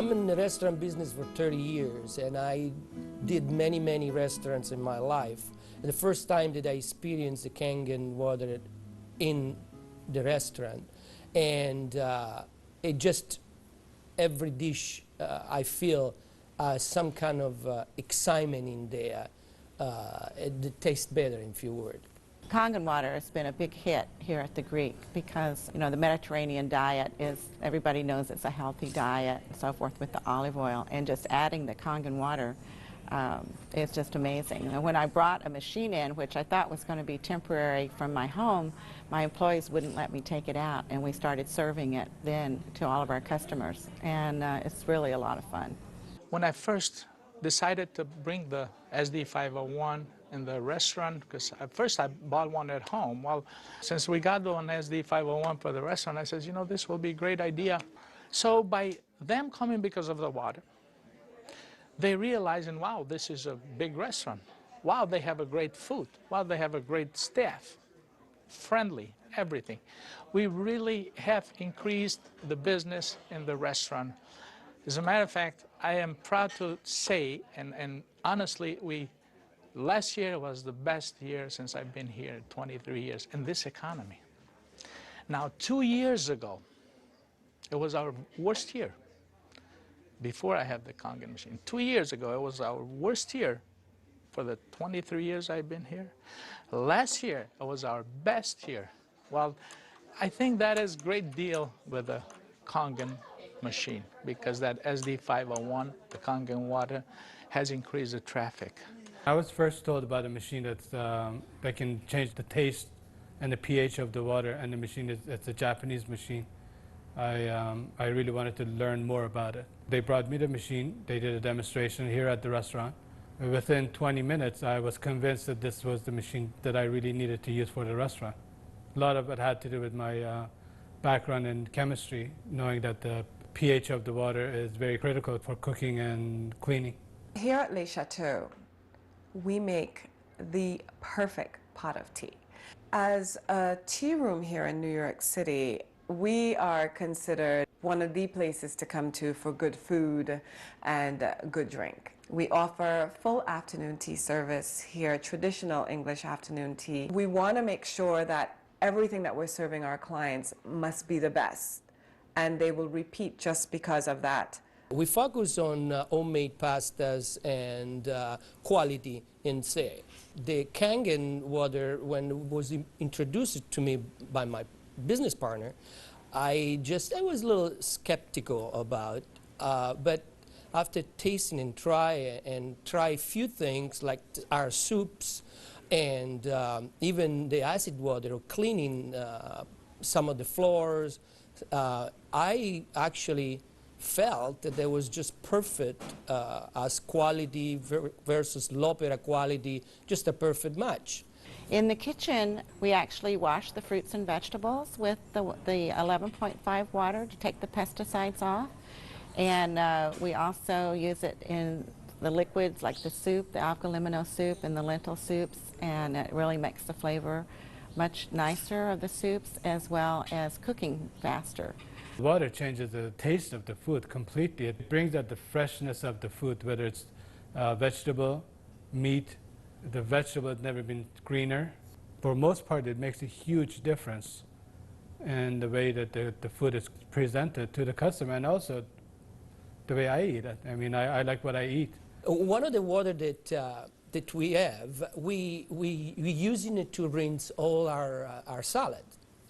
I'm in the restaurant business for 30 years, and I did many restaurants in my life. And the first time that I experienced the Kangen water in the restaurant, and it just, every dish I feel some kind of excitement in there. It tastes better, in few words. Kangen water has been a big hit here at the Greek because, you know, the Mediterranean diet is, everybody knows it's a healthy diet and so forth with the olive oil, and just adding the Kangen water is just amazing. And when I brought a machine in, which I thought was going to be temporary from my home, my employees wouldn't let me take it out, and we started serving it then to all of our customers, and it's really a lot of fun. When I first decided to bring the SD501 in the restaurant, because at first I bought one at home. Well, since we got the one SD501 for the restaurant, I said, you know, this will be a great idea. So by them coming because of the water, they realizing, wow, this is a big restaurant. Wow, they have a great food. Wow, they have a great staff, friendly, everything. We really have increased the business in the restaurant. As a matter of fact, I am proud to say, and honestly, last year was the best year since I've been here, 23 years, in this economy. Now, 2 years ago, it was our worst year. Before I had the Kangen machine. 2 years ago, it was our worst year for the 23 years I've been here. Last year, it was our best year. Well, I think that is a great deal with the Kangen machine, because that SD501, the Kangen water, has increased the traffic. I was first told about a machine that can change the taste and the pH of the water, and the machine it's a Japanese machine. I really wanted to learn more about it. They brought me the machine, they did a demonstration here at the restaurant. Within 20 minutes, I was convinced that this was the machine that I really needed to use for the restaurant. A lot of it had to do with my background in chemistry, knowing that the pH of the water is very critical for cooking and cleaning. Here at Le Chateau, we make the perfect pot of tea. As a tea room here in New York City, we are considered one of the places to come to for good food and good drink. We offer full afternoon tea service here, traditional English afternoon tea. We want to make sure that everything that we're serving our clients must be the best, and they will repeat just because of that. We focus on homemade pastas and quality in say. The Kangen water, when it was introduced to me by my business partner, I was a little skeptical about, but after tasting and try a few things like our soups and even the acid water or cleaning some of the floors, I actually felt that there was just perfect as quality versus l'opera quality, just a perfect match. In the kitchen, we actually wash the fruits and vegetables with the 11.5 water to take the pesticides off. And we also use it in the liquids like the soup, the alkalimino soup and the lentil soups, and it really makes the flavor much nicer of the soups, as well as cooking faster. Water changes the taste of the food completely. It brings out the freshness of the food, whether it's vegetable, meat. The vegetable has never been greener. For most part, it makes a huge difference in the way that the food is presented to the customer, and also the way I eat it. I mean, I like what I eat. One of the water that we have, we using it to rinse all our salad.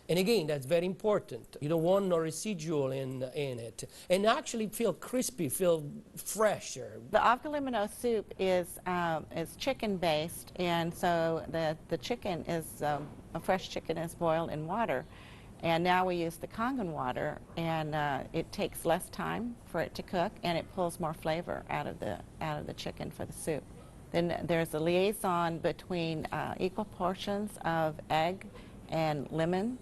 And again, that's very important. You don't want no residual in it. And actually feel crispy, feel fresher. The alkalimino soup is chicken-based, and so the chicken is, a fresh chicken is boiled in water. And now we use the Kangen water, and it takes less time for it to cook, and it pulls more flavor out of the chicken for the soup. Then there's a liaison between equal portions of egg and lemon,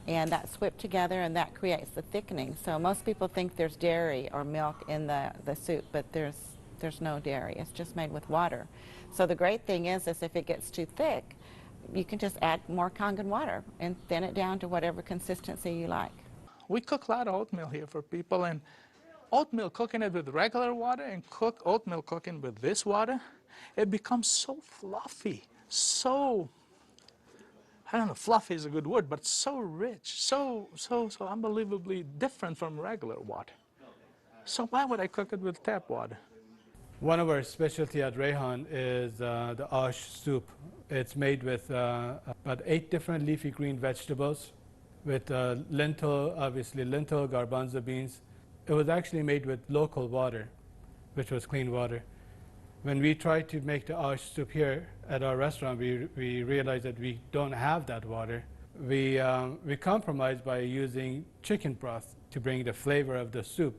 and that's whipped together, and that creates the thickening. So most people think there's dairy or milk in the soup, but there's no dairy. It's just made with water. So the great thing is if it gets too thick, you can just add more Kangen water and thin it down to whatever consistency you like. We cook a lot of oatmeal here for people, and oatmeal, cooking it with regular water and cook oatmeal cooking with this water, it becomes so fluffy, so, I don't know, fluffy is a good word, but so rich, so unbelievably different from regular water. So why would I cook it with tap water? One of our specialty at Rayhan is the ash soup. It's made with about 8 different leafy green vegetables with lentil, obviously lentil, garbanzo beans. It was actually made with local water, which was clean water. When we tried to make the ash soup here at our restaurant, we realized that we don't have that water. We compromised by using chicken broth to bring the flavor of the soup.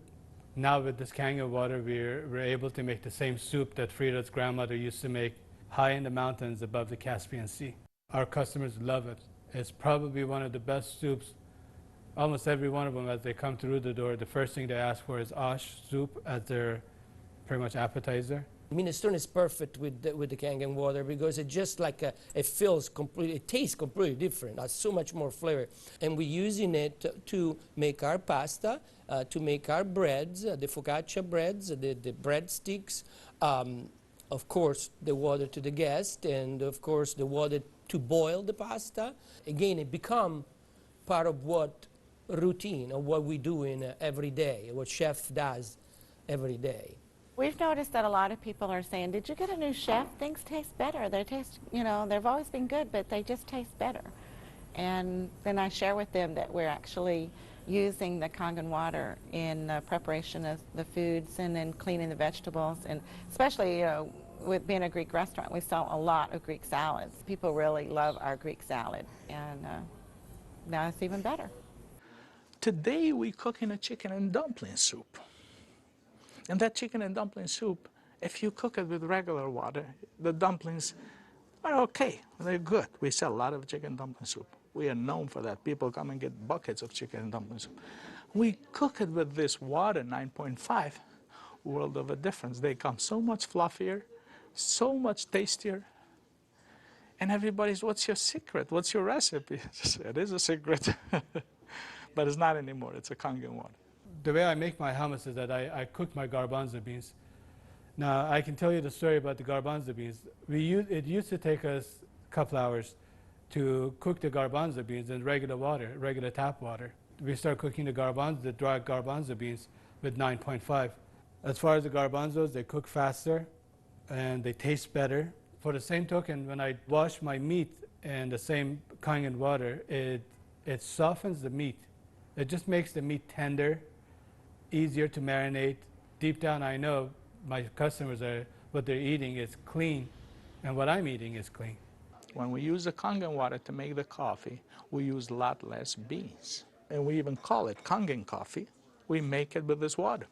Now with this Kangen water, we're able to make the same soup that Frida's grandmother used to make high in the mountains above the Caspian Sea. Our customers love it. It's probably one of the best soups. Almost every one of them, as they come through the door, the first thing they ask for is ash soup as their pretty much appetizer. Minestrone is perfect with the Kangen water because it just like it feels completely, it tastes completely different. It has so much more flavor, and we're using it to make our pasta, to make our breads, the focaccia breads, the breadsticks. Of course, the water to the guest, and of course the water to boil the pasta. Again, it become part of what routine of what we do in every day, what chef does every day. We've noticed that a lot of people are saying, did you get a new chef? Things taste better. They taste, you know, they've always been good, but they just taste better. And then I share with them that we're actually using the Kangen water in preparation of the foods and then cleaning the vegetables. And especially, you know, with being a Greek restaurant, we sell a lot of Greek salads. People really love our Greek salad, and now it's even better. Today we're cooking a chicken and dumpling soup. And that chicken and dumpling soup, if you cook it with regular water, the dumplings are okay. They're good. We sell a lot of chicken dumpling soup. We are known for that. People come and get buckets of chicken and dumpling soup. We cook it with this water, 9.5, world of a difference. They come so much fluffier, so much tastier. And everybody's, what's your secret? What's your recipe? It is a secret, but it's not anymore. It's a Kangen water. The way I make my hummus is that I cook my garbanzo beans. Now, I can tell you the story about the garbanzo beans. It used to take us a couple hours to cook the garbanzo beans in regular water, regular tap water. We start cooking the dry garbanzo beans with 9.5. As far as the garbanzos, they cook faster and they taste better. For the same token, when I wash my meat in the same Kangen water, it softens the meat. It just makes the meat tender, easier to marinate. Deep down, I know my customers what they're eating is clean, and what I'm eating is clean. When we use the Kangen water to make the coffee, we use a lot less beans. And we even call it Kangen coffee. We make it with this water.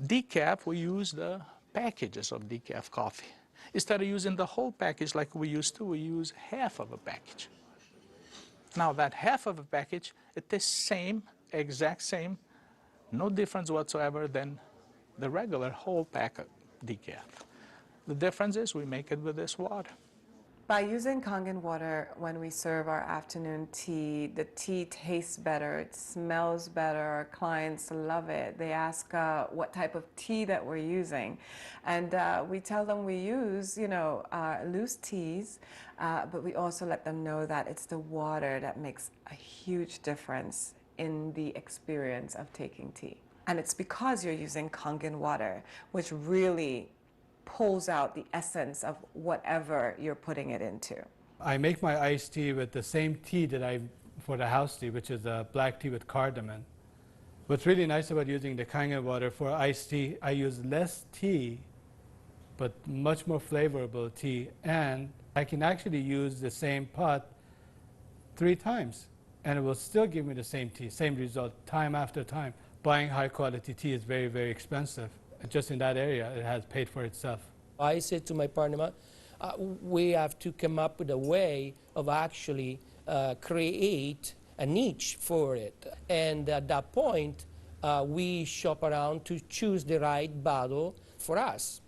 Decaf, we use the packages of decaf coffee. Instead of using the whole package like we used to, we use half of a package. Now that half of a package, it is same, exact same, no difference whatsoever than the regular whole pack of decaf. The difference is we make it with this water. By using Kangen water when we serve our afternoon tea, the tea tastes better, it smells better, our clients love it. They ask what type of tea that we're using. And we tell them we use, you know, loose teas, but we also let them know that it's the water that makes a huge difference in the experience of taking tea. And it's because you're using Kangen water, which really pulls out the essence of whatever you're putting it into. I make my iced tea with the same tea that for the house tea, which is a black tea with cardamom. What's really nice about using the Kangen water for iced tea, I use less tea, but much more flavorful tea, and I can actually use the same pot 3 times, and it will still give me the same tea, same result, time after time. Buying high quality tea is very, very expensive. Just in that area, it has paid for itself. I said to my partner, we have to come up with a way of actually create a niche for it. And at that point, we shop around to choose the right bottle for us.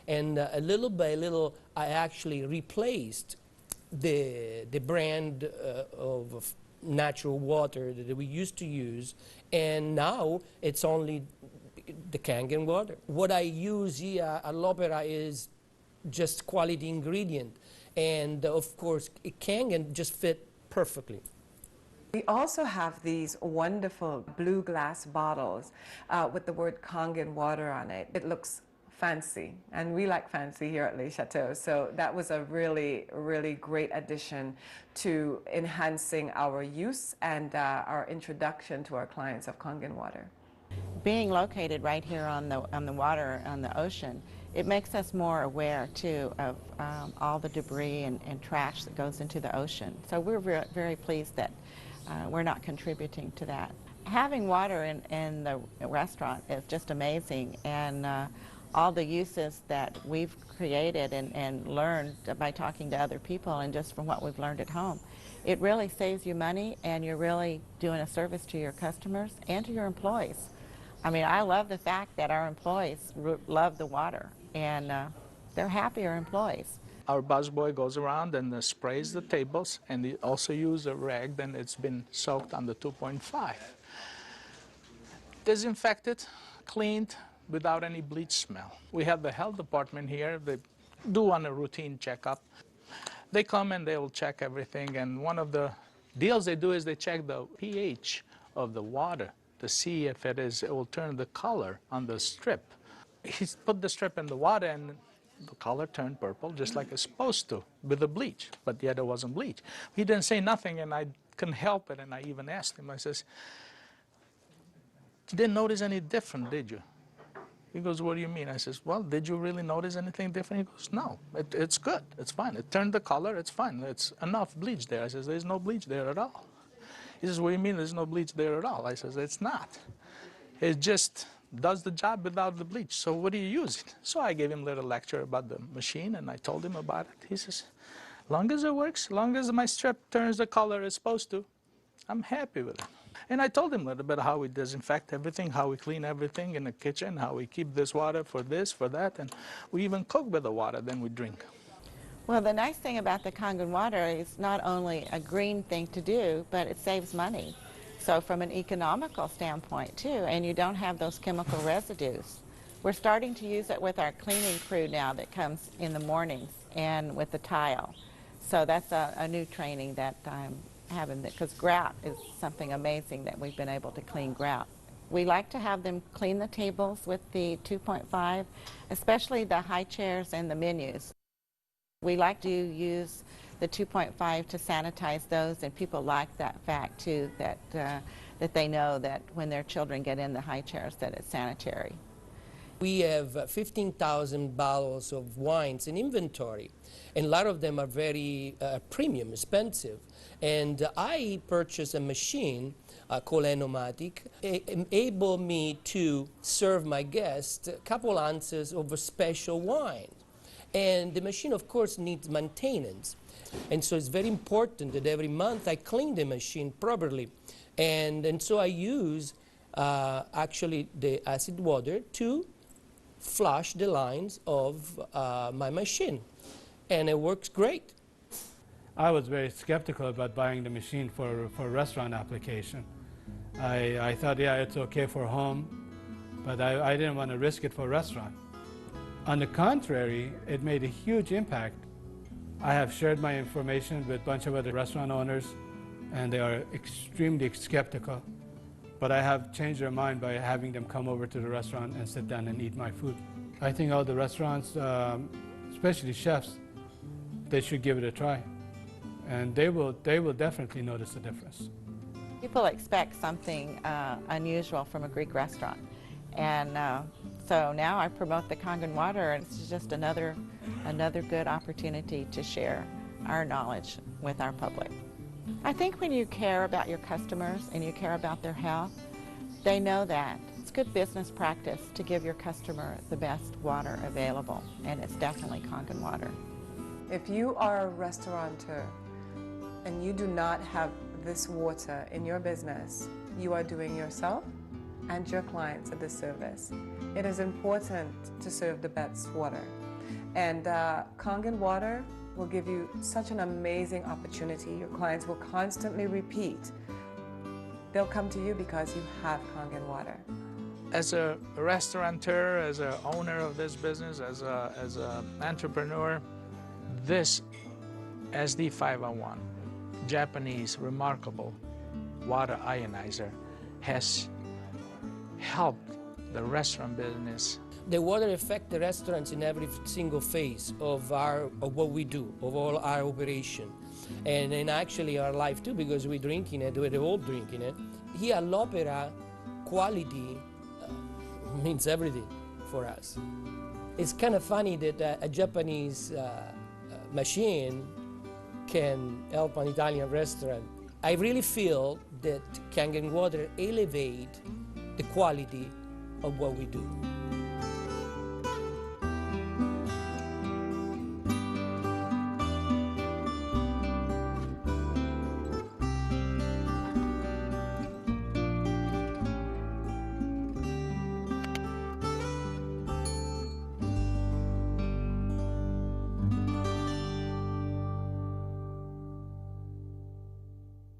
And little by little, I actually replaced the brand of natural water that we used to use. And now it's only the Kangen water. What I use here at L'Opera is just quality ingredient. And of course, Kangen just fit perfectly. We also have these wonderful blue glass bottles with the word Kangen water on it. It looks fancy, and we like fancy here at Le Chateau. So that was a really, really great addition to enhancing our use and our introduction to our clients of Kangen water. Being located right here on the water, on the ocean, it makes us more aware too of all the debris and trash that goes into the ocean. So we're very pleased that we're not contributing to that. Having water in the restaurant is just amazing, and all the uses that we've created and learned by talking to other people and just from what we've learned at home, it really saves you money, and you're really doing a service to your customers and to your employees. I mean, I love the fact that our employees love the water, and they're happier employees. Our busboy goes around and sprays the tables, and he also uses a rag, then it's been soaked on the 2.5. Disinfected, cleaned, without any bleach smell. We have the health department here. They do on a routine checkup. They come and they will check everything, and one of the deals they do is they check the pH of the water to see if it will turn the color on the strip. He's put the strip in the water, and the color turned purple, just like it's supposed to, with the bleach, but yet it wasn't bleach. He didn't say nothing, and I couldn't help it, and I even asked him, I says, "You didn't notice any different, did you?" He goes, "What do you mean?" I says, "Well, did you really notice anything different?" He goes, "No, it's good, it's fine. It turned the color, it's fine. It's enough bleach there." I says, "There's no bleach there at all." He says, "What do you mean there's no bleach there at all?" I says, "It's not. It just does the job without the bleach. So what do you use it?" So I gave him a little lecture about the machine, and I told him about it. He says, "Long as it works, long as my strip turns the color it's supposed to, I'm happy with it." And I told him a little bit how we disinfect everything, how we clean everything in the kitchen, how we keep this water for this, for that, and we even cook with the water, then we drink. Well, the nice thing about the Kangen water is not only a green thing to do, but it saves money. So from an economical standpoint too, and you don't have those chemical residues. We're starting to use it with our cleaning crew now that comes in the mornings and with the tile. So that's a new training that I'm having, because grout is something amazing that we've been able to clean grout. We like to have them clean the tables with the 2.5, especially the high chairs and the menus. We like to use the 2.5 to sanitize those, and people like that fact too, that they know that when their children get in the high chairs that it's sanitary. We have 15,000 bottles of wines in inventory, and a lot of them are very premium, expensive. And I purchased a machine called Enomatic, enable me to serve my guests a couple ounces of a special wine. And the machine, of course, needs maintenance. And so it's very important that every month I clean the machine properly. And so I use actually the acid water to flush the lines of my machine. And it works great. I was very skeptical about buying the machine for restaurant application. I thought, yeah, it's okay for home, but I didn't want to risk it for restaurant. On the contrary, it made a huge impact. I have shared my information with a bunch of other restaurant owners, and they are extremely skeptical. But I have changed their mind by having them come over to the restaurant and sit down and eat my food. I think all the restaurants, especially chefs, they should give it a try. And they will definitely notice a difference. People expect something unusual from a Greek restaurant. And so now I promote the Kangen water, and it's just another good opportunity to share our knowledge with our public. I think when you care about your customers and you care about their health, they know that. It's good business practice to give your customer the best water available, and it's definitely Kangen water. If you are a restaurateur and you do not have this water in your business, you are doing yourself and your clients a disservice. It is important to serve the best water. And Kangen water will give you such an amazing opportunity. Your clients will constantly repeat. They'll come to you because you have Kangen water. As a restaurateur, as an owner of this business, as an entrepreneur, this SD501, Japanese remarkable water ionizer, has helped the restaurant business. The water affects the restaurants in every single phase of what we do, of all our operation, and in actually our life too, because we're drinking it, we're all drinking it. Here at l'Opera, quality means everything for us. It's kind of funny that a Japanese machine can help an Italian restaurant. I really feel that Kangen Water elevate the quality of what we do.